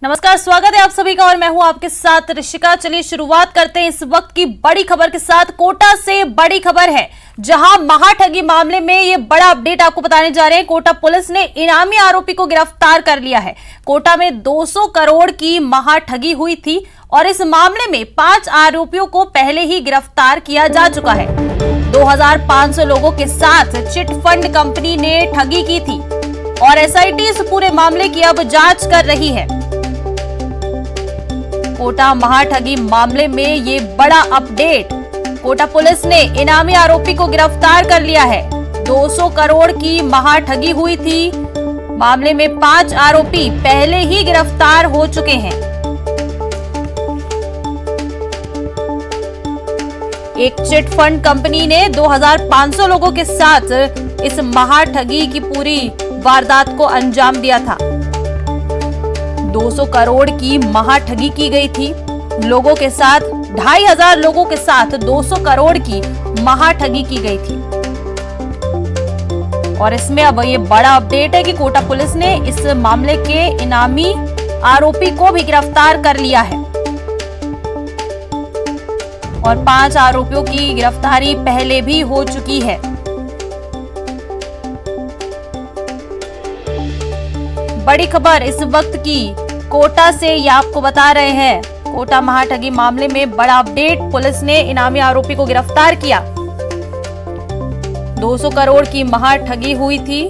नमस्कार, स्वागत है आप सभी का और मैं हूं आपके साथ ऋषिका। चलिए शुरुआत करते हैं इस वक्त की बड़ी खबर के साथ। कोटा से बड़ी खबर है, जहां महाठगी मामले में ये बड़ा अपडेट आपको बताने जा रहे हैं। कोटा पुलिस ने इनामी आरोपी को गिरफ्तार कर लिया है। कोटा में 200 करोड़ की महाठगी हुई थी और इस मामले में 5 आरोपियों को पहले ही गिरफ्तार किया जा चुका है। 2500 लोगों के साथ चिट फंड कंपनी ने ठगी की थी और एसआईटी इस पूरे मामले की अब जांच कर रही है। कोटा महाठगी मामले में ये बड़ा अपडेट, कोटा पुलिस ने इनामी आरोपी को गिरफ्तार कर लिया है। 200 करोड़ की महाठगी हुई थी। मामले में 5 आरोपी पहले ही गिरफ्तार हो चुके हैं। एक चिट फंड कंपनी ने 2500 लोगों के साथ इस महाठगी की पूरी वारदात को अंजाम दिया था। 200 करोड़ की महाठगी की गई थी लोगों के साथ, 2500 लोगों के साथ 200 करोड़ की महाठगी की गई थी। और इसमें अब ये बड़ा अपडेट है कि कोटा पुलिस ने इस मामले के इनामी आरोपी को भी गिरफ्तार कर लिया है और 5 आरोपियों की गिरफ्तारी पहले भी हो चुकी है। बड़ी खबर इस वक्त की कोटा से ये आपको बता रहे हैं। कोटा महाठगी मामले में बड़ा अपडेट, पुलिस ने इनामी आरोपी को गिरफ्तार किया। 200 करोड़ की महाठगी हुई थी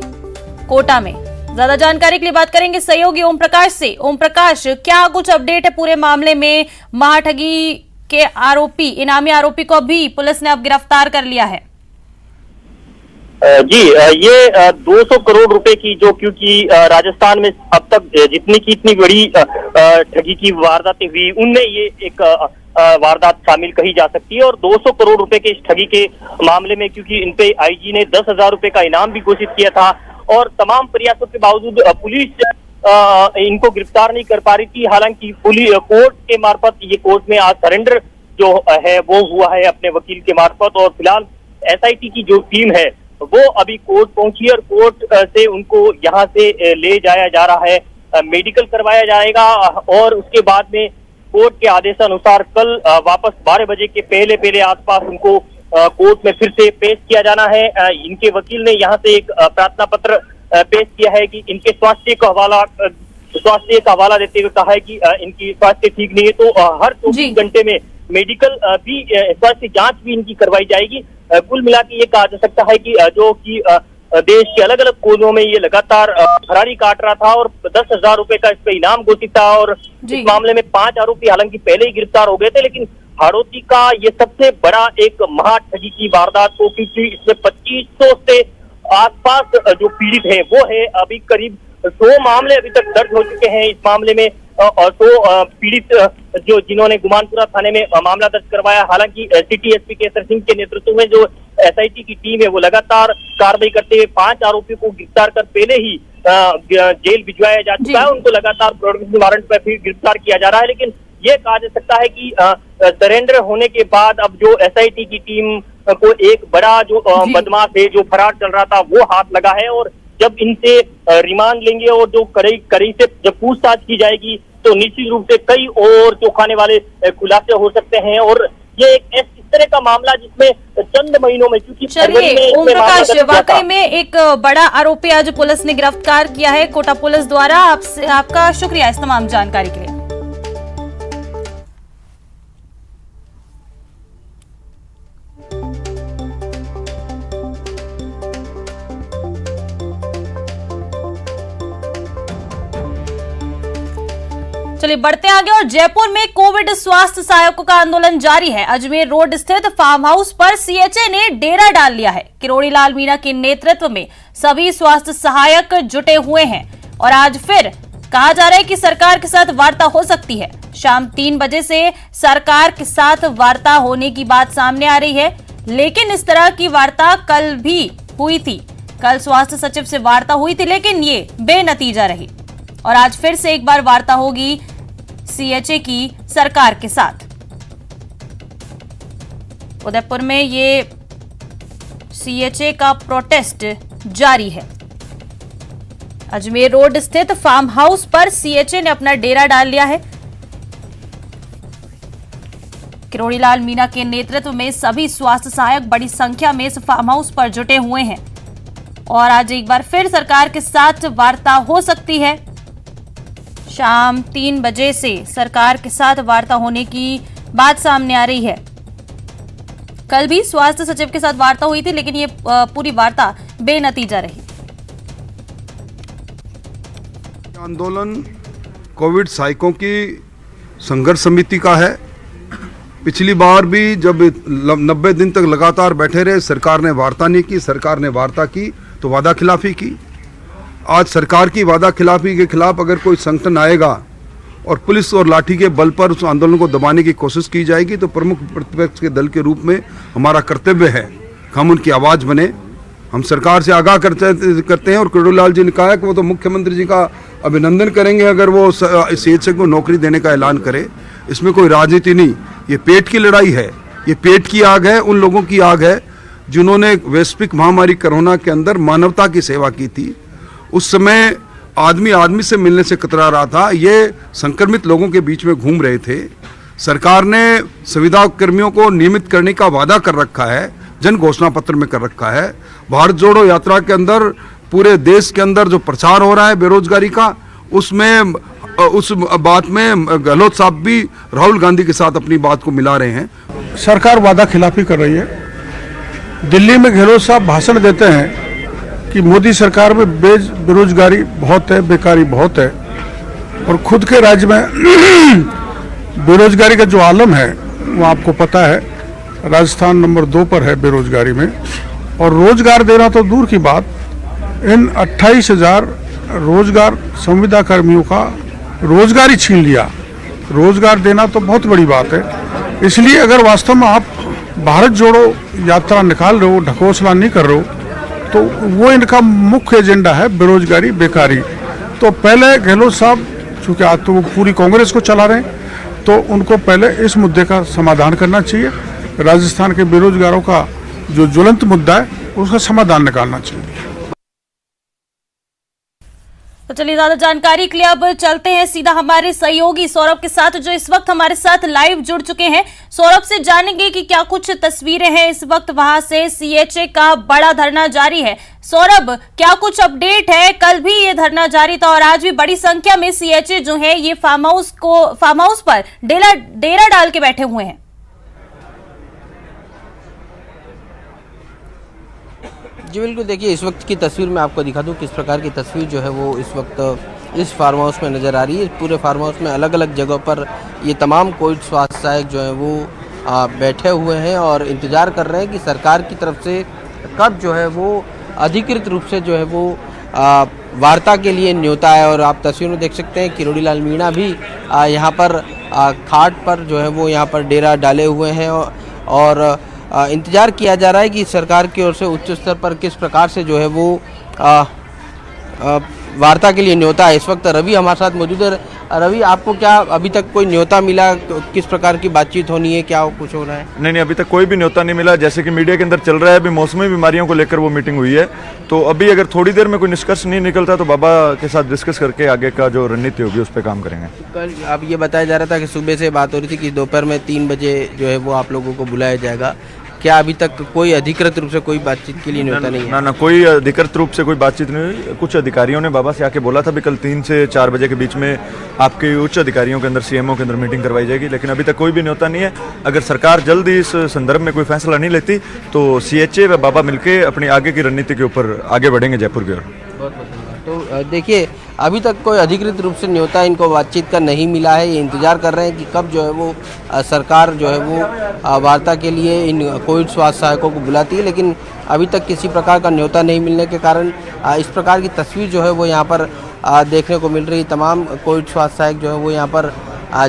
कोटा में। ज्यादा जानकारी के लिए बात करेंगे सहयोगी ओम प्रकाश से। ओम प्रकाश, क्या कुछ अपडेट है पूरे मामले में? महाठगी के आरोपी, इनामी आरोपी को भी पुलिस ने अब गिरफ्तार कर लिया है। जी, ये 200 करोड़ रुपए की जो, क्योंकि राजस्थान में अब तक जितनी की इतनी बड़ी ठगी की वारदातें हुई, उनमें ये एक वारदात शामिल कही जा सकती है। और 200 करोड़ रुपए के इस ठगी के मामले में, क्योंकि इन पे आईजी ने 10,000 रुपए का इनाम भी घोषित किया था और तमाम प्रयासों के बावजूद पुलिस इनको गिरफ्तार नहीं कर पा रही थी। हालांकि पुलिस कोर्ट के मार्फत, ये कोर्ट में आज सरेंडर जो है वो हुआ है अपने वकील के मार्फत, और फिलहाल एसआईटी की जो टीम है वो अभी कोर्ट पहुंची और कोर्ट से उनको यहाँ से ले जाया जा रहा है, मेडिकल करवाया जाएगा और उसके बाद में कोर्ट के आदेशानुसार कल वापस 12 बजे के पहले आसपास उनको कोर्ट में फिर से पेश किया जाना है। इनके वकील ने यहाँ से एक प्रार्थना पत्र पेश किया है कि इनके स्वास्थ्य का हवाला देते हुए कहा है कि इनकी स्वास्थ्य ठीक नहीं है, तो हर 24 घंटे में मेडिकल भी, स्वास्थ्य जांच भी इनकी करवाई जाएगी। कुल मिला के ये कहा जा सकता है कि जो कि देश के अलग अलग कोनों में ये लगातार फरारी काट रहा था और 10,000 रुपए का इस पे इनाम घोषित था। और इस मामले में 5 आरोपी हालांकि पहले ही गिरफ्तार हो गए थे, लेकिन हाड़ौती का ये सबसे बड़ा एक महाठगी की वारदात को, क्योंकि इसमें 2500 से आसपास जो पीड़ित है वो है। अभी करीब 100 मामले अभी तक दर्ज हो चुके हैं इस मामले में और 100 पीड़ित जो जिन्होंने गुमानपुरा थाने में मामला दर्ज करवाया। हालांकि सिटी एसपी केसर सिंह के नेतृत्व में जो एसआईटी की टीम है वो लगातार कार्रवाई करते हुए 5 आरोपियों को गिरफ्तार कर पहले ही जेल भिजवाया जा चुका है। उनको लगातार प्रोडक्शन वारंट पर फिर गिरफ्तार किया जा रहा है। लेकिन ये कहा जा सकता है कि सरेंडर होने के बाद अब जो एसआईटी की टीम को एक बड़ा जो बदमाश है जो फरार चल रहा था वो हाथ लगा है, और जब इनसे रिमांड लेंगे और जो कड़ी से जब पूछताछ की जाएगी तो निश्चित रूप से कई और चौंकाने वाले खुलासे हो सकते हैं। और ये एक इस तरह का मामला जिसमें चंद महीनों में, क्योंकि चलिए ओम प्रकाश, वाकई में एक बड़ा आरोपी आज पुलिस ने गिरफ्तार किया है कोटा पुलिस द्वारा। आपसे आपका शुक्रिया इस तमाम जानकारी के लिए। चलिए बढ़ते आगे और जयपुर में कोविड स्वास्थ्य सहायकों का आंदोलन जारी है। अजमेर रोड स्थित फार्म हाउस पर सीएचए ने डेरा डाल लिया है। किरोड़ी लाल मीणा के नेतृत्व में सभी स्वास्थ्य सहायक जुटे हुए हैं और आज फिर कहा जा रहा है कि सरकार के साथ वार्ता हो सकती है। शाम 3 बजे से सरकार के साथ वार्ता होने की बात सामने आ रही है, लेकिन इस तरह की वार्ता कल भी हुई थी। कल स्वास्थ्य सचिव से वार्ता हुई थी, लेकिन ये बेनतीजा रही और आज फिर से एक बार वार्ता होगी सीएचए की सरकार के साथ। उदयपुर में ये सीएचए का प्रोटेस्ट जारी है। अजमेर रोड स्थित फार्म हाउस पर सीएचए ने अपना डेरा डाल लिया है। किरोड़ीलाल मीणा के नेतृत्व में सभी स्वास्थ्य सहायक बड़ी संख्या में इस फार्म हाउस पर जुटे हुए हैं और आज एक बार फिर सरकार के साथ वार्ता हो सकती है। शाम 3 बजे से सरकार के साथ वार्ता होने की बात सामने आ रही है। कल भी स्वास्थ्य सचिव के साथ वार्ता हुई थी, लेकिन ये पूरी वार्ता बेनतीजा रही। आंदोलन कोविड सहायकों की संघर्ष समिति का है। पिछली बार भी जब 90 दिन तक लगातार बैठे रहे, सरकार ने वार्ता नहीं की। सरकार ने वार्ता की तो वादा खिलाफी की। आज सरकार की वादा खिलाफी के खिलाफ अगर कोई संगठन आएगा और पुलिस और लाठी के बल पर उस आंदोलन को दबाने की कोशिश की जाएगी तो प्रमुख प्रतिपक्ष के दल के रूप में हमारा कर्तव्य है कि हम उनकी आवाज़ बने। हम सरकार से आगाह करते हैं और किरोड़ीलाल जी ने कहा है कि वो तो मुख्यमंत्री जी का अभिनंदन करेंगे अगर वो सीएचए को नौकरी देने का ऐलान करे। इसमें कोई राजनीति नहीं, ये पेट की लड़ाई है, ये पेट की आग है, उन लोगों की आग है जिन्होंने वैश्विक महामारी कोरोना के अंदर मानवता की सेवा की थी। उस समय आदमी आदमी से मिलने से कतरा रहा था, ये संक्रमित लोगों के बीच में घूम रहे थे। सरकार ने संविदा कर्मियों को नियमित करने का वादा कर रखा है, जन घोषणा पत्र में कर रखा है। भारत जोड़ो यात्रा के अंदर पूरे देश के अंदर जो प्रचार हो रहा है बेरोजगारी का, उसमें उस बात में गहलोत साहब भी राहुल गांधी के साथ अपनी बात को मिला रहे हैं। सरकार वादा खिलाफी कर रही है। दिल्ली में गहलोत साहब भाषण देते हैं कि मोदी सरकार में बेरोजगारी बहुत है, बेकारी बहुत है, और खुद के राज्य में बेरोजगारी का जो आलम है वो आपको पता है, राजस्थान नंबर 2 पर है बेरोजगारी में। और रोजगार देना तो दूर की बात, इन 28,000 रोजगार संविदा कर्मियों का रोजगार ही छीन लिया। रोजगार देना तो बहुत बड़ी बात है। इसलिए अगर वास्तव में आप भारत जोड़ो यात्रा निकाल रहे हो, ढकोसला नहीं कर रहे हो, तो वो इनका मुख्य एजेंडा है बेरोजगारी, बेकारी। तो पहले गहलोत साहब, चूंकि आज तो वो पूरी कांग्रेस को चला रहे हैं, तो उनको पहले इस मुद्दे का समाधान करना चाहिए। राजस्थान के बेरोजगारों का जो ज्वलंत मुद्दा है उसका समाधान निकालना चाहिए। तो चलिए ज्यादा जानकारी के लिए अब चलते हैं सीधा हमारे सहयोगी सौरभ के साथ, जो इस वक्त हमारे साथ लाइव जुड़ चुके हैं। सौरभ से जानेंगे कि क्या कुछ तस्वीरें हैं इस वक्त वहां से। सीएचए का बड़ा धरना जारी है। सौरभ, क्या कुछ अपडेट है? कल भी ये धरना जारी था और आज भी बड़ी संख्या में सीएचए जो है ये फार्म हाउस पर डेरा डाल के बैठे हुए हैं। जी बिल्कुल, देखिए इस वक्त की तस्वीर मैं आपको दिखा दूं किस प्रकार की तस्वीर जो है वो इस वक्त इस फार्म हाउस में नज़र आ रही है। पूरे फार्म हाउस में अलग अलग जगहों पर ये तमाम कोविड स्वास्थ्य सहायक जो है वो बैठे हुए हैं और इंतज़ार कर रहे हैं कि सरकार की तरफ से कब जो है वो अधिकृत रूप से जो है वो वार्ता के लिए न्योता है। और आप तस्वीर में देख सकते हैं किरोड़ीलाल मीणा भी यहाँ पर खाट पर जो है वो यहाँ पर डेरा डाले हुए हैं और इंतज़ार किया जा रहा है कि सरकार की ओर से उच्च स्तर पर किस प्रकार से जो है वो वार्ता के लिए न्योता है। इस वक्त रवि हमारे साथ मौजूद है। रवि, आपको क्या अभी तक कोई न्योता मिला? किस प्रकार की बातचीत होनी है, क्या कुछ हो रहा है? नहीं, अभी तक कोई भी न्योता नहीं मिला। जैसे कि मीडिया के अंदर चल रहा है, अभी मौसमी बीमारियों को लेकर वो मीटिंग हुई है, तो अभी अगर थोड़ी देर में कोई निष्कर्ष नहीं निकलता तो बाबा के साथ डिस्कस करके आगे का जो रणनीति होगी उस पर काम करेंगे। कल अब ये बताया जा रहा था कि सुबह से बात हो रही थी कि दोपहर में 3 बजे जो है वो आप लोगों को बुलाया जाएगा। क्या अभी तक कोई अधिकृत रूप से कोई बातचीत के लिए न्योता नहीं है? ना, कोई अधिकृत रूप से कोई बातचीत नहीं हुई। कुछ अधिकारियों ने बाबा से आके बोला था भी कल 3 से 4 बजे के बीच में आपके उच्च अधिकारियों के अंदर, सीएमओ के अंदर मीटिंग करवाई जाएगी, लेकिन अभी तक कोई भी न्योता नहीं है। अगर सरकार जल्द ही इस संदर्भ में कोई फैसला नहीं लेती तो सीएचए व बाबा मिलकर अपनी आगे की रणनीति के ऊपर आगे बढ़ेंगे जयपुर की ओर। बहुत धन्यवाद। तो देखिए अभी तक कोई अधिकृत रूप से न्योता इनको बातचीत का नहीं मिला है। ये इंतजार कर रहे हैं कि कब जो है वो सरकार जो है वो वार्ता के लिए इन कोविड स्वास्थ्य सहायकों को बुलाती है, लेकिन अभी तक किसी प्रकार का न्योता नहीं मिलने के कारण इस प्रकार की तस्वीर जो है वो यहाँ पर देखने को मिल रही। तमाम कोविड स्वास्थ्य सहायक जो है वो यहाँ पर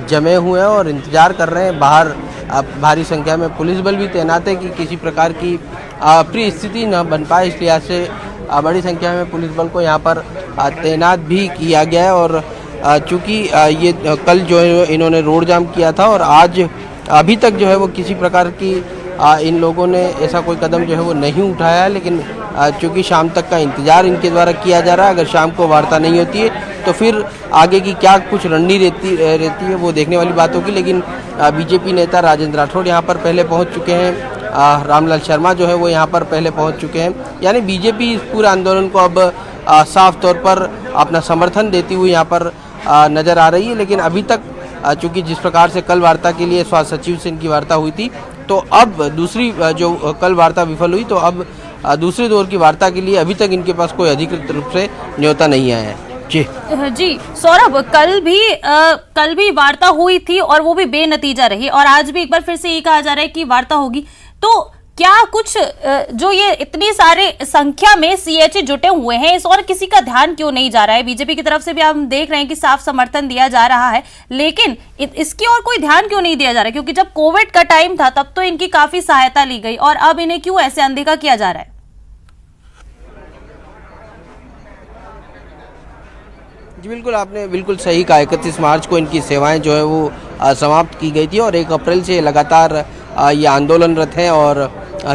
जमे हुए हैं और इंतजार कर रहे हैं। बाहर भारी संख्या में पुलिस बल भी तैनात है कि किसी प्रकार की अप्रिय स्थिति न बन पाए, इस लिहाज से बड़ी संख्या में पुलिस बल को यहाँ पर तैनात भी किया गया है। और चूँकि ये कल जो है इन्होंने रोड जाम किया था और आज अभी तक जो है वो किसी प्रकार की इन लोगों ने ऐसा कोई कदम जो है वो नहीं उठाया है, लेकिन चूँकि शाम तक का इंतज़ार इनके द्वारा किया जा रहा है। अगर शाम को वार्ता नहीं होती है तो फिर आगे की क्या कुछ रणनीति रहती है वो देखने वाली बात होगी। लेकिन बीजेपी नेता राजेंद्र राठौड़ यहाँ पर पहले पहुँच चुके हैं, रामलाल शर्मा जो है वो यहाँ पर पहले पहुँच चुके हैं। यानी बीजेपी इस पूरे आंदोलन को अब साफ तौर पर अपना समर्थन देती हुई यहाँ पर नज़र आ रही है। लेकिन अभी तक चूँकि जिस प्रकार से कल वार्ता के लिए स्वास्थ्य सचिव से इनकी वार्ता हुई थी, तो अब दूसरी जो कल वार्ता विफल हुई, तो अब दूसरे दौर की वार्ता के लिए अभी तक इनके पास कोई अधिकृत रूप से न्योता नहीं आया है। जी सौरभ, कल भी वार्ता हुई थी और वो भी बेनतीजा रही, और आज भी एक बार फिर से ये कहा जा रहा है कि वार्ता होगी। तो क्या कुछ जो ये इतनी सारे संख्या में सीएचए जुटे हुए हैं, इस और किसी का ध्यान क्यों नहीं जा रहा है? बीजेपी की तरफ से भी हम देख रहे हैं कि साफ समर्थन दिया जा रहा है, लेकिन इसकी और कोई ध्यान क्यों नहीं दिया जा रहा है? क्योंकि जब कोविड का टाइम था तब तो इनकी काफी सहायता ली गई, और अब इन्हें क्यों ऐसे अनदेखा किया जा रहा है? जी बिल्कुल, आपने बिल्कुल सही कहा। 31 मार्च को इनकी सेवाएं जो है वो समाप्त की गई थी, और 1 अप्रैल से लगातार ये आंदोलनरत हैं, और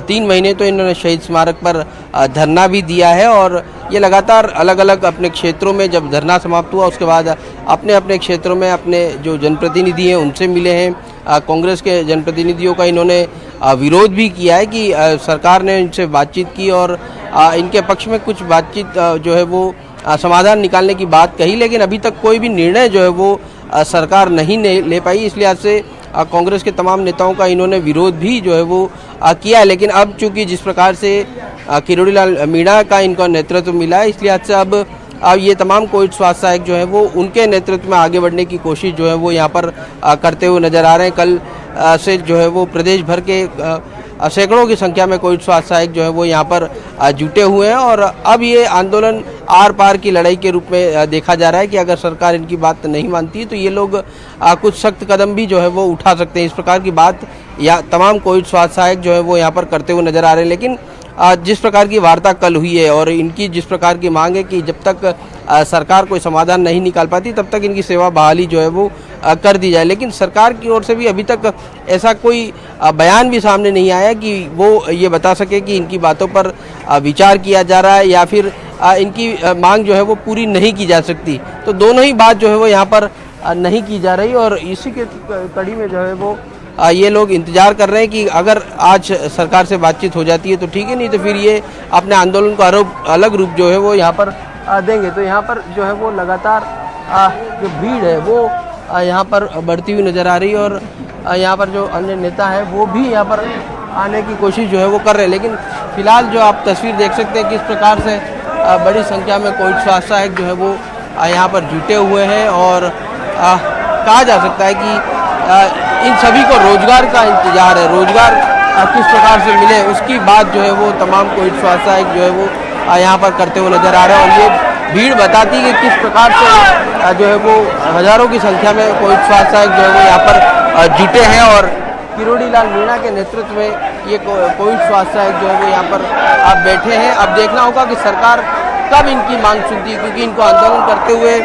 3 महीने तो इन्होंने शहीद स्मारक पर धरना भी दिया है। और ये लगातार अलग अलग अपने क्षेत्रों में, जब धरना समाप्त हुआ उसके बाद अपने अपने क्षेत्रों में अपने जो जनप्रतिनिधि हैं उनसे मिले हैं। कांग्रेस के जनप्रतिनिधियों का इन्होंने विरोध भी किया है कि सरकार ने इनसे बातचीत की और इनके पक्ष में कुछ बातचीत जो है वो समाधान निकालने की बात कही, लेकिन अभी तक कोई भी निर्णय जो है वो सरकार नहीं ले पाई। इस लिहाज से कांग्रेस के तमाम नेताओं का इन्होंने विरोध भी जो है वो किया है। लेकिन अब चूंकि जिस प्रकार से किरोड़ी लाल मीणा का इनका नेतृत्व मिला है, इस लिहाज से अब ये तमाम कोविड स्वास्थ्य सहायक जो है वो उनके नेतृत्व में आगे बढ़ने की कोशिश जो है वो यहाँ पर करते हुए नजर आ रहे हैं। कल से जो है वो प्रदेश भर के सैकड़ों की संख्या में कोविड स्वास्थ्य सहायक जो है वो यहाँ पर जुटे हुए हैं, और अब ये आंदोलन आर पार की लड़ाई के रूप में देखा जा रहा है कि अगर सरकार इनकी बात नहीं मानती है तो ये लोग कुछ सख्त कदम भी जो है वो उठा सकते हैं। इस प्रकार की बात या तमाम कोविड स्वास्थ्य सहायक जो है वो यहाँ पर करते हुए नजर आ रहे हैं। लेकिन जिस प्रकार की वार्ता कल हुई है और इनकी जिस प्रकार की मांग है कि जब तक सरकार कोई समाधान नहीं निकाल पाती तब तक इनकी सेवा बहाली जो है वो कर दी जाए, लेकिन सरकार की ओर से भी अभी तक ऐसा कोई बयान भी सामने नहीं आया कि वो ये बता सके कि इनकी बातों पर विचार किया जा रहा है या फिर इनकी मांग जो है वो पूरी नहीं की जा सकती। तो दोनों ही बात जो है वो यहाँ पर नहीं की जा रही, और इसी के कड़ी में जो है वो ये लोग इंतजार कर रहे हैं कि अगर आज सरकार से बातचीत हो जाती है तो ठीक है, नहीं तो फिर ये अपने आंदोलन का अलग रूप जो है वो यहाँ पर देंगे। तो यहाँ पर जो है वो लगातार जो भीड़ है वो यहाँ पर बढ़ती हुई नज़र आ रही है, और यहाँ पर जो अन्य नेता है वो भी यहाँ पर आने की कोशिश जो है वो कर रहे हैं। लेकिन फिलहाल जो आप तस्वीर देख सकते हैं किस प्रकार से बड़ी संख्या में कोविड स्वास्थ्य सहायक जो है वो यहाँ पर जुटे हुए हैं, और कहा जा सकता है कि इन सभी को रोजगार का इंतजार है। रोजगार किस प्रकार से मिले उसकी बात जो है वो तमाम कोविड स्वास्थ्य सहायक जो है वो यहाँ पर करते हुए नजर आ रहे हैं, और ये भीड़ बताती है कि किस प्रकार से जो है वो हजारों की संख्या में कोविड स्वास्थ्य सहायक जो है वो यहाँ पर जुटे हैं। और किरोड़ी लाल मीणा के नेतृत्व में ये कोविड स्वास्थ्य सहायक जो है वो यहाँ पर आप बैठे हैं। अब देखना होगा कि सरकार कब इनकी मांग सुनती है, क्योंकि इनको आंदोलन करते हुए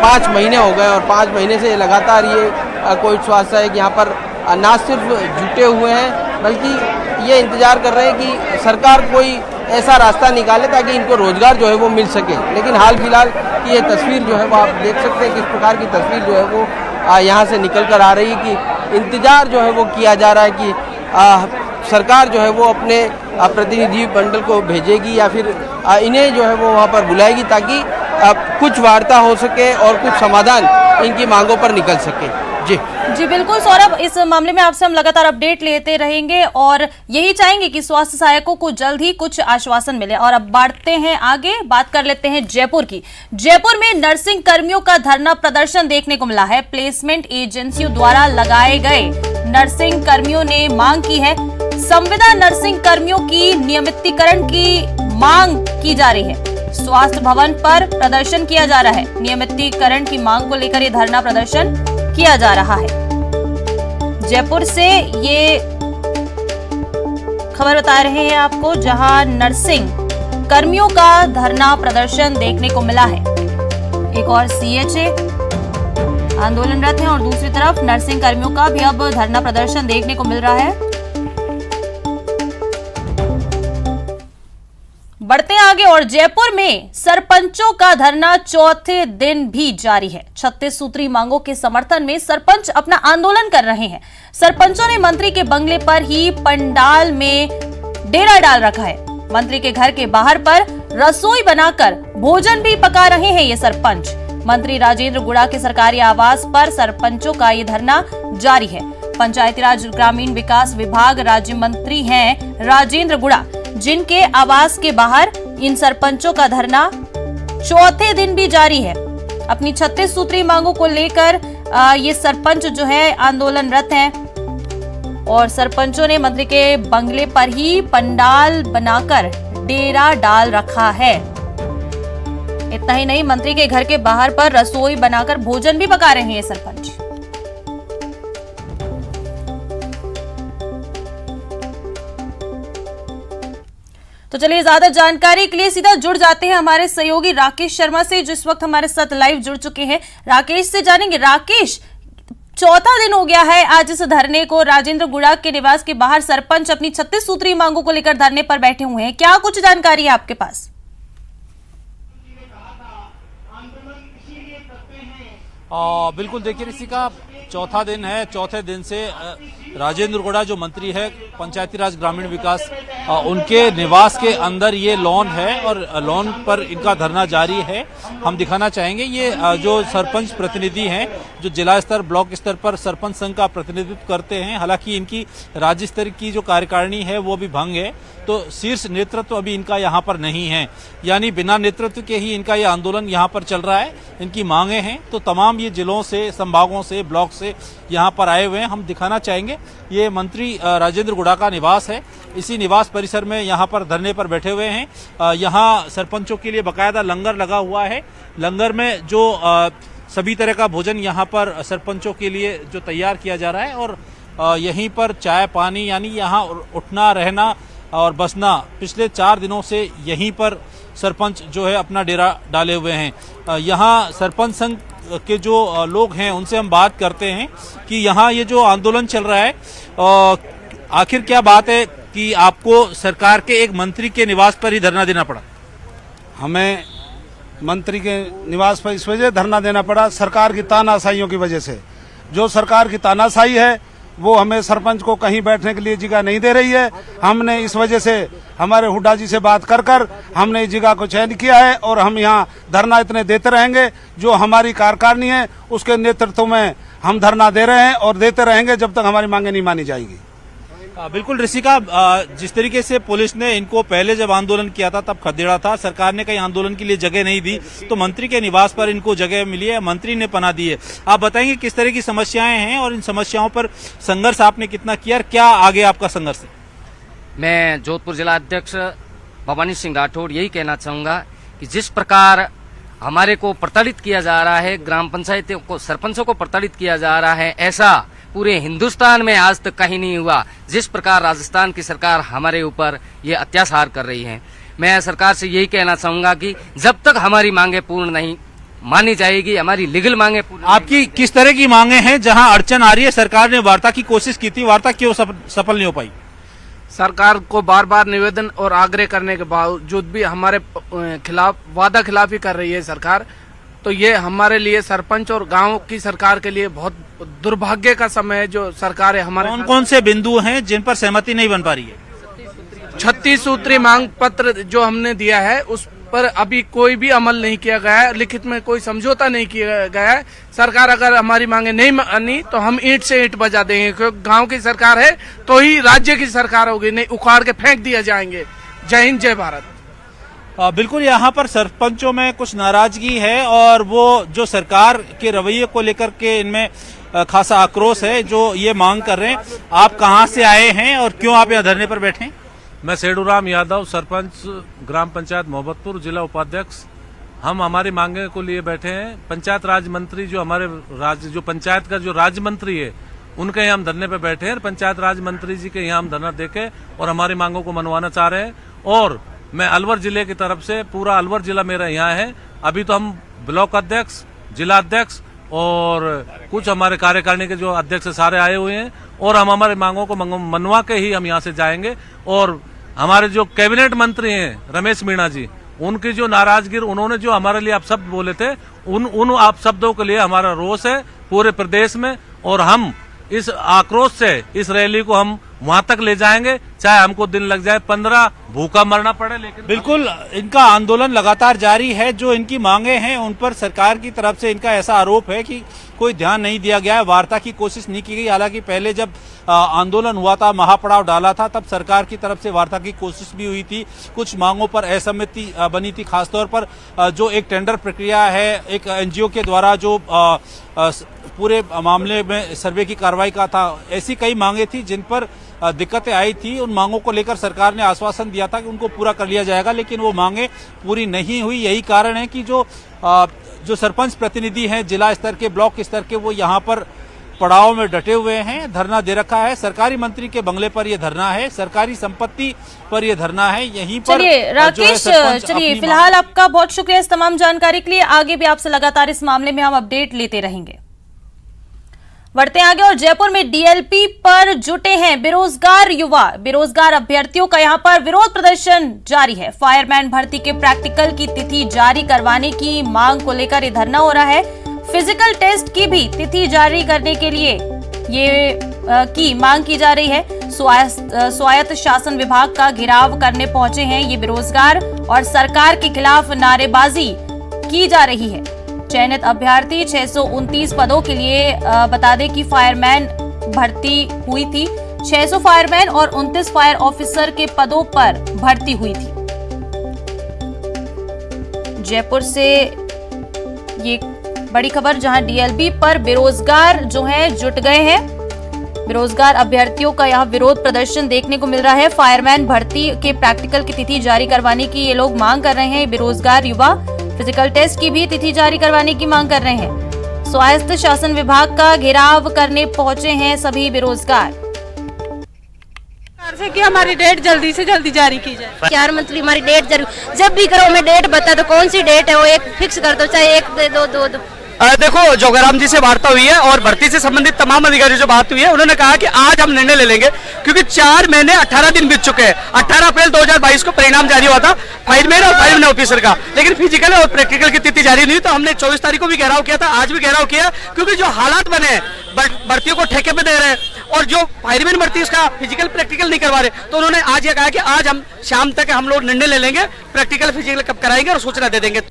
5 महीने हो गए, और 5 महीने से लगातार ये कोविड स्वास्थ्य सहायक यहाँ पर ना सिर्फ जुटे हुए हैं बल्कि ये इंतजार कर रहे हैं कि सरकार कोई ऐसा रास्ता निकाले ताकि इनको रोजगार जो है वो मिल सके। लेकिन हाल फिलहाल की ये तस्वीर जो है वो आप देख सकते हैं किस प्रकार की तस्वीर जो है वो यहाँ से निकल कर आ रही है कि इंतजार जो है वो किया जा रहा है कि सरकार जो है वो अपने प्रतिनिधि मंडल को भेजेगी या फिर इन्हें जो है वो वहाँ पर बुलाएगी ताकि कुछ वार्ता हो सके और कुछ समाधान इनकी मांगों पर निकल सके। जी बिल्कुल सौरभ, इस मामले में आपसे हम लगातार अपडेट लेते रहेंगे और यही चाहेंगे कि स्वास्थ्य सहायकों को जल्द ही कुछ आश्वासन मिले। और अब बढ़ते हैं आगे, बात कर लेते हैं जयपुर की। जयपुर में नर्सिंग कर्मियों का धरना प्रदर्शन देखने को मिला है। प्लेसमेंट एजेंसियों द्वारा लगाए गए नर्सिंग कर्मियों ने मांग की है, संविदा नर्सिंग कर्मियों की नियमितीकरण की मांग की जा रही है। स्वास्थ्य भवन पर प्रदर्शन किया जा रहा है। नियमितीकरण की मांग को लेकर ये धरना प्रदर्शन किया जा रहा है। जयपुर से ये खबर बता रहे हैं आपको, जहां नर्सिंग कर्मियों का धरना प्रदर्शन देखने को मिला है। एक और सीएचए आंदोलनरत हैं और दूसरी तरफ नर्सिंग कर्मियों का भी अब धरना प्रदर्शन देखने को मिल रहा है। बढ़ते आगे और जयपुर में सरपंचों का धरना चौथे दिन भी जारी है। 36 सूत्री मांगों के समर्थन में सरपंच अपना आंदोलन कर रहे हैं। सरपंचों ने मंत्री के बंगले पर ही पंडाल में डेरा डाल रखा है। मंत्री के घर के बाहर पर रसोई बनाकर भोजन भी पका रहे हैं ये सरपंच। मंत्री राजेंद्र गुड़ा के सरकारी आवास पर सरपंचों का ये धरना जारी है। पंचायती राज ग्रामीण विकास विभाग राज्य मंत्री हैं राजेंद्र गुड़ा, जिनके आवास के बाहर इन सरपंचों का धरना चौथे दिन भी जारी है। अपनी 36 सूत्री मांगों को लेकर ये सरपंच जो है आंदोलनरत हैं और सरपंचों ने मंत्री के बंगले पर ही पंडाल बनाकर डेरा डाल रखा है। इतना ही नहीं, मंत्री के घर के बाहर पर रसोई बनाकर भोजन भी पका रहे हैं ये सरपंच। तो चलिए ज्यादा जानकारी के लिए सीधा जुड़ जाते हैं हमारे सहयोगी राकेश शर्मा से, जो इस वक्त हमारे साथ लाइव जुड़ चुके हैं। राकेश से जानेंगे। राकेश, चौथा दिन हो गया है आज इस धरने को। राजेंद्र गुड़ा के निवास के बाहर सरपंच अपनी 36 सूत्री मांगों को लेकर धरने पर बैठे हुए हैं। क्या कुछ जानकारी है आपके पास? बिल्कुल, देखिए ऋषिका, चौथा दिन है। चौथे दिन से राजेंद्र गुड़ा जो मंत्री है पंचायती राज ग्रामीण विकास, उनके निवास के अंदर ये लॉन है और लॉन पर इनका धरना जारी है। हम दिखाना चाहेंगे ये जो सरपंच प्रतिनिधि हैं, जो जिला स्तर ब्लॉक स्तर पर सरपंच संघ का प्रतिनिधित्व करते हैं। हालांकि इनकी राज्य स्तर की जो कार्यकारिणी है वो भी भंग है, तो शीर्ष नेतृत्व अभी इनका यहाँ पर नहीं है, यानी बिना नेतृत्व के ही इनका ये आंदोलन यहाँ पर चल रहा है। इनकी मांगे हैं तो तमाम ये जिलों से, संभागों से, ब्लॉक से यहाँ पर आए हुए हैं। हम दिखाना चाहेंगे ये मंत्री राजेंद्र गुड़ा का निवास है। इसी निवास परिसर में यहाँ पर धरने पर बैठे हुए हैं। यहाँ सरपंचों के लिए बकायदा लंगर लगा हुआ है। लंगर में जो सभी तरह का भोजन यहाँ पर सरपंचों के लिए जो तैयार किया जा रहा है और यहीं पर चाय पानी, यानी यहाँ उठना रहना और बसना पिछले 4 दिनों से यहीं पर सरपंच जो है अपना डेरा डाले हुए हैं। यहाँ सरपंच संघ के जो लोग हैं उनसे हम बात करते हैं कि यहाँ ये जो आंदोलन चल रहा है, आखिर क्या बात है कि आपको सरकार के एक मंत्री के निवास पर ही धरना देना पड़ा? हमें मंत्री के निवास पर इस वजह धरना देना पड़ा, सरकार की तानाशाहियों की वजह से। जो सरकार की तानाशाही है वो हमें सरपंच को कहीं बैठने के लिए जगह नहीं दे रही है। हमने इस वजह से हमारे हुड्डा जी से बात कर हमने इस जगह को चयन किया है और हम यहाँ धरना इतने देते रहेंगे। जो हमारी कार्यकारिणी है उसके नेतृत्व में हम धरना दे रहे हैं और देते रहेंगे जब तक हमारी मांगे नहीं मानी जाएगी। बिल्कुल ऋषिका, जिस तरीके से पुलिस ने इनको पहले जब आंदोलन किया था तब खदेड़ा था, सरकार ने कहीं आंदोलन के लिए जगह नहीं दी, तो मंत्री के निवास पर इनको जगह मिली है, मंत्री ने पनाह दी है। आप बताएंगे किस तरह की समस्याएं हैं और इन समस्याओं पर संघर्ष आपने कितना किया और क्या आगे आपका संघर्ष है? मैं जोधपुर जिला अध्यक्ष भवानी सिंह राठौड़ यही कहना चाहूंगा कि जिस प्रकार हमारे को प्रताड़ित किया जा रहा है, ग्राम पंचायतों को, सरपंचों को प्रताड़ित किया जा रहा है, ऐसा पूरे हिंदुस्तान में आज तक कहीं नहीं हुआ। जिस प्रकार राजस्थान की सरकार हमारे ऊपर ये अत्याचार कर रही है, मैं सरकार से यही कहना चाहूंगा कि जब तक हमारी मांगे पूर्ण नहीं मानी जाएगी, हमारी लीगल मांगे पूर्ण। आपकी किस तरह की मांगे हैं जहां अड़चन आ रही है? सरकार ने वार्ता की कोशिश की थी, वार्ता क्यों सफल नहीं हो पाई? सरकार को बार बार निवेदन और आग्रह करने के बावजूद भी हमारे खिलाफ वादा खिलाफी कर रही है सरकार। तो ये हमारे लिए, सरपंच और गांव की सरकार के लिए बहुत दुर्भाग्य का समय है। जो सरकार है हमारे, कौन कौन से बिंदु हैं जिन पर सहमति नहीं बन पा रही है? 36 सूत्री मांग पत्र जो हमने दिया है उस पर अभी कोई भी अमल नहीं किया गया है, लिखित में कोई समझौता नहीं किया गया है। सरकार अगर हमारी मांगे नहीं मानी तो हम ईंट से ईंट बजा देंगे, क्योंकि गांव की सरकार है तो ही राज्य की सरकार होगी, नहीं उखाड़ के फेंक दिया जाएंगे। जय हिंद, जय भारत। बिल्कुल, यहाँ पर सरपंचों में कुछ नाराजगी है और वो जो सरकार के रवैये को लेकर के इनमें खासा आक्रोश है, जो ये मांग कर रहे हैं। आप कहाँ से आए हैं और क्यों आप यहाँ धरने पर बैठे हैं? मैं सेडूराम यादव, सरपंच ग्राम पंचायत मोहब्बतपुर, जिला उपाध्यक्ष। हम हमारी मांगे को लिए बैठे हैं। पंचायत राज मंत्री जो हमारे राज्य, जो पंचायत का जो राज्य मंत्री है, उनके यहाँ हम धरने पे बैठे हैं। पंचायत राज मंत्री जी के यहाँ हम धरना देके और हमारी मांगों को मनवाना चाह रहे हैं। और मैं अलवर जिले की तरफ से, पूरा अलवर जिला मेरा यहाँ है। अभी तो हम ब्लॉक अध्यक्ष, जिला अध्यक्ष और कुछ हमारे कार्यकारिणी के जो अध्यक्ष सारे आए हुए हैं और हम हमारे मांगों को मनवा के ही हम यहाँ से जाएंगे। और हमारे जो कैबिनेट मंत्री हैं रमेश मीणा जी, उनकी जो नाराजगी, उन्होंने जो हमारे लिए अपशब्द बोले थे, उन अपशब्दों के लिए हमारा रोष है पूरे प्रदेश में। और हम इस आक्रोश से इस रैली को हम वहां तक ले जाएंगे, चाहे हमको दिन लग जाए, 15 भूखा मरना पड़े, लेकिन बिल्कुल इनका आंदोलन लगातार जारी है। जो इनकी मांगे हैं उन पर सरकार की तरफ से इनका ऐसा आरोप है कि कोई ध्यान नहीं दिया गया है, वार्ता की कोशिश नहीं की गई। हालांकि पहले जब आंदोलन हुआ था, महापड़ाव डाला था, तब सरकार की तरफ से वार्ता की कोशिश भी हुई थी। कुछ मांगों पर असहमति बनी थी, खासतौर पर जो एक टेंडर प्रक्रिया है, एक एनजीओ के द्वारा जो पूरे मामले में सर्वे की कार्रवाई का था, ऐसी कई मांगे थी जिन पर दिक्कतें आई थी। उन मांगों को लेकर सरकार ने आश्वासन दिया था कि उनको पूरा कर लिया जाएगा, लेकिन वो मांगे पूरी नहीं हुई। यही कारण है कि जो सरपंच प्रतिनिधि हैं जिला स्तर के, ब्लॉक स्तर के, वो यहाँ पर पड़ाव में डटे हुए हैं, धरना दे रखा है। सरकारी मंत्री के बंगले पर यह धरना है, सरकारी संपत्ति पर यह धरना है। यहीं पर चलिए राकेश, चलिए फिलहाल आपका बहुत शुक्रिया इस तमाम जानकारी के लिए। आगे भी आपसे लगातार इस मामले में हम अपडेट लेते रहेंगे। बढ़ते आगे और जयपुर में डीएलपी पर जुटे हैं बेरोजगार युवा। बेरोजगार अभ्यर्थियों का यहां पर विरोध प्रदर्शन जारी है। फायरमैन भर्ती के प्रैक्टिकल की तिथि जारी करवाने की मांग को लेकर ये धरना हो रहा है। फिजिकल टेस्ट की भी तिथि जारी करने के लिए ये की मांग की जा रही है। स्वायत्त शासन विभाग का घेराव करने पहुंचे हैं ये बेरोजगार और सरकार के खिलाफ नारेबाजी की जा रही है। चयनित अभ्यर्थी 629 पदों के लिए बता दें कि फायरमैन भर्ती हुई थी। 600 फायरमैन और 29 फायर ऑफिसर के पदों पर भर्ती हुई थी। जयपुर से ये बड़ी खबर, जहां डीएलबी पर बेरोजगार जो हैं जुट गए हैं। बेरोजगार अभ्यर्थियों का यहां विरोध प्रदर्शन देखने को मिल रहा है। फायरमैन भर्ती के प्रैक्टिकल की तिथि जारी करवाने की ये लोग मांग कर रहे हैं। बेरोजगार युवा फिजिकल टेस्ट की भी तिथि जारी करवाने की मांग कर रहे हैं। स्वायत्त शासन विभाग का घेराव करने पहुंचे हैं सभी बेरोजगार। से कि हमारी डेट जल्दी से जल्दी जारी की जाए। 4 मंथली हमारी डेट जब भी करो हमें डेट बता दो, कौन सी डेट है वो एक फिक्स कर दो, चाहे 1 दे दो। देखो, जोगाराम जी से वार्ता हुई है और भर्ती से संबंधित तमाम अधिकारियों से बात हुई है। उन्होंने कहा कि आज हम निर्णय ले लेंगे, क्योंकि 4 महीने 18 दिन बीत चुके हैं। 18 अप्रैल 2022 को परिणाम जारी हुआ था फायरमैन और फायरमैन ऑफिसर का, लेकिन फिजिकल और प्रैक्टिकल की तिथि जारी नहीं। तो हमने 24 तारीख को भी घेराव किया था, आज भी घेराव किया, क्योंकि जो हालात बने हैं, भर्तियों को ठेके पे दे रहे हैं और जो फायरमैन भर्ती उसका फिजिकल प्रैक्टिकल नहीं करवा रहे। तो उन्होंने आज ये कहा कि आज हम शाम तक हम लोग निर्णय ले लेंगे, प्रैक्टिकल फिजिकल कब कराएंगे और सूचना दे देंगे।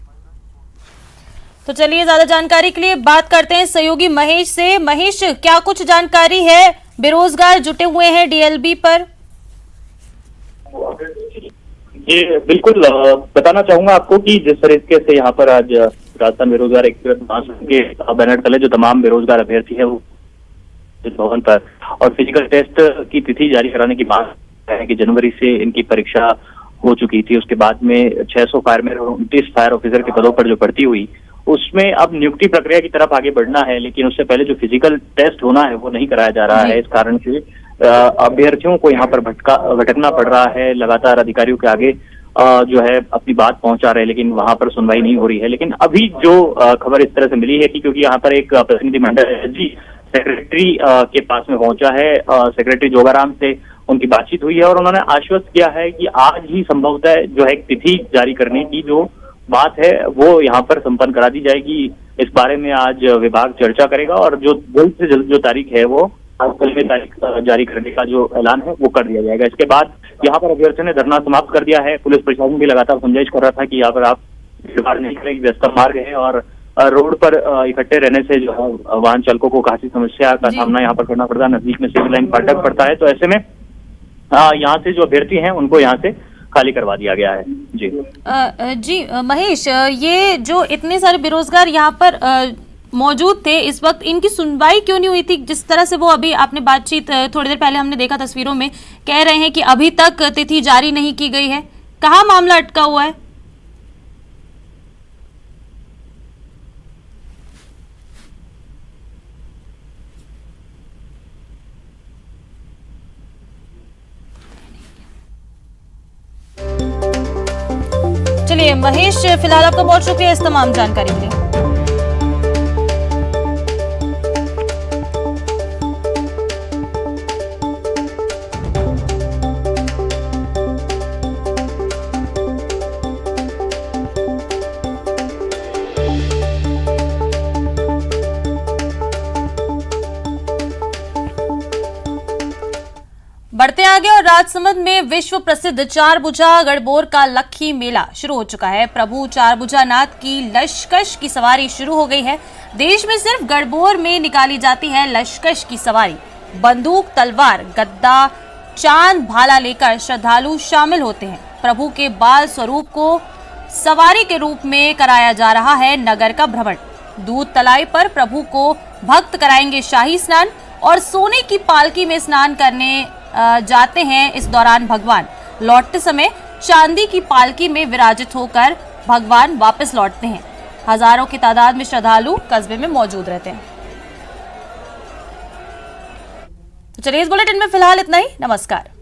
तो चलिए ज्यादा जानकारी के लिए बात करते हैं सहयोगी महेश से। महेश, क्या कुछ जानकारी है? बेरोजगार जुटे हुए हैं डीएलबी पर। जी बिल्कुल, बताना चाहूंगा आपको कि जिस तरीके से यहाँ पर आज राजस्थान बेरोजगार एक्सप्रेस महासंघ के बैनर तले जो तमाम बेरोजगार अभ्यर्थी है वो इस भवन पर और फिजिकल टेस्ट की तिथि जारी कराने की मांग है कि जनवरी से इनकी परीक्षा हो चुकी थी। उसके बाद में 600 फायरमैन और 29 फायर ऑफिसर के पदों पर जो भर्ती हुई, उसमें अब नियुक्ति प्रक्रिया की तरफ आगे बढ़ना है, लेकिन उससे पहले जो फिजिकल टेस्ट होना है वो नहीं कराया जा रहा है। इस कारण से अभ्यर्थियों को यहाँ पर भटकना पड़ रहा है। लगातार अधिकारियों के आगे जो है अपनी बात पहुंचा रहे हैं, लेकिन वहां पर सुनवाई नहीं हो रही है। लेकिन अभी जो खबर इस तरह से मिली है कि क्योंकि यहाँ पर एक प्रतिनिधिमंडल जी सेक्रेटरी के पास में पहुंचा है, सेक्रेटरी जोगाराम से उनकी बातचीत हुई है और उन्होंने आश्वस्त किया है कि आज ही संभवतः जो है एक तिथि जारी करने की जो बात है वो यहाँ पर संपन्न करा दी जाएगी। इस बारे में आज विभाग चर्चा करेगा और जो जल्द से जल्द जो तारीख है वो आज कल में तारीख जारी करने का जो ऐलान है वो कर दिया जाएगा। इसके बाद यहाँ पर अभ्यर्थियों ने धरना समाप्त कर दिया है। पुलिस प्रशासन भी लगातार गुंजाइश कर रहा था कि यहाँ पर आप भीड़ नहीं करें, व्यस्त मार्ग है और रोड पर इकट्ठे रहने से जो है वाहन चालकों को काफी समस्या का सामना यहाँ पर करना पड़ता है। नजदीक में सिविल लाइन फाटक पड़ता है, तो ऐसे में यहाँ से जो अभ्यर्थी हैं उनको यहाँ से खाली करवा दिया गया है। जी महेश, ये जो इतने सारे बेरोजगार यहाँ पर मौजूद थे, इस वक्त इनकी सुनवाई क्यों नहीं हुई थी? जिस तरह से वो अभी आपने बातचीत थोड़ी देर पहले हमने देखा तस्वीरों में, कह रहे हैं कि अभी तक तिथि जारी नहीं की गई है। कहाँ मामला अटका हुआ है? चलिए महेश, फिलहाल आपका बहुत शुक्रिया इस तमाम जानकारी के लिए। बढ़ते आगे और राजसमंद में विश्व प्रसिद्ध चारभुजा गणबोर का लक्खी मेला शुरू हो चुका है। प्रभु चारभुजा नाथ की लश्कश की सवारी शुरू हो गई है। देश में सिर्फ गणबोर में निकाली जाती है लश्कश की सवारी। बंदूक, तलवार, गद्दा, चांद, भाला लेकर श्रद्धालु शामिल होते हैं। प्रभु के बाल स्वरूप को सवारी के रूप में कराया जा रहा है नगर का भ्रमण। दूध तलाई पर प्रभु को भक्त कराएंगे शाही स्नान और सोने की पालकी में स्नान करने जाते हैं। इस दौरान भगवान लौटते समय चांदी की पालकी में विराजित होकर भगवान वापस लौटते हैं। हजारों की तादाद में श्रद्धालु कस्बे में मौजूद रहते हैं। चलिए इस बुलेटिन में फिलहाल इतना ही। नमस्कार।